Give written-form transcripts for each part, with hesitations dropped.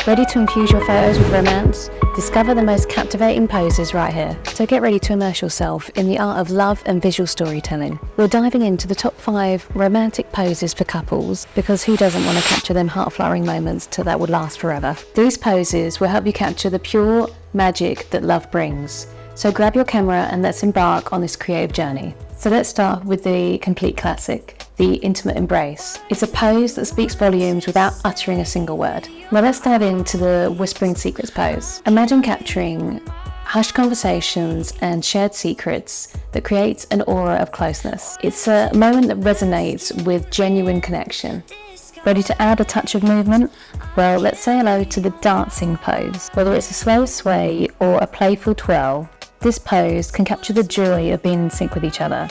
Ready to infuse your photos with romance? Discover the most captivating poses right here. So get ready to immerse yourself in the art of love and visual storytelling. We're diving into the top 5 romantic poses for couples, because who doesn't want to capture them heart-flowering moments that would last forever? These poses will help you capture the pure magic that love brings. So grab your camera and let's embark on this creative journey. So let's start with the complete classic, the intimate embrace. It's a pose that speaks volumes without uttering a single word. Now let's dive into the whispering secrets pose. Imagine capturing hushed conversations and shared secrets that creates an aura of closeness. It's a moment that resonates with genuine connection. Ready to add a touch of movement? Well, let's say hello to the dancing pose. Whether it's a slow sway or a playful twirl, this pose can capture the joy of being in sync with each other,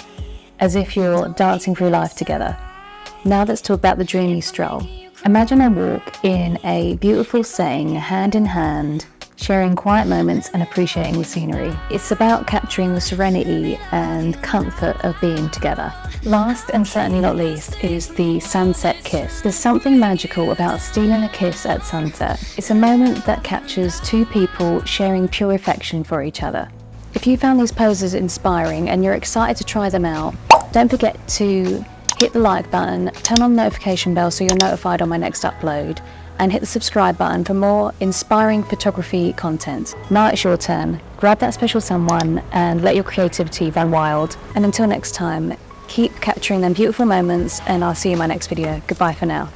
as if you're dancing through life together. Now let's talk about the Dreamy Stroll. Imagine a walk in a beautiful setting, hand in hand, sharing quiet moments and appreciating the scenery. It's about capturing the serenity and comfort of being together. Last and certainly not least is the sunset kiss. There's something magical about stealing a kiss at sunset. It's a moment that captures two people sharing pure affection for each other. If you found these poses inspiring and you're excited to try them out, don't forget to hit the like button, turn on the notification bell so you're notified on my next upload, and hit the subscribe button for more inspiring photography content. Now it's your turn. Grab that special someone and let your creativity run wild. And until next time, keep capturing them beautiful moments, and I'll see you in my next video. Goodbye for now.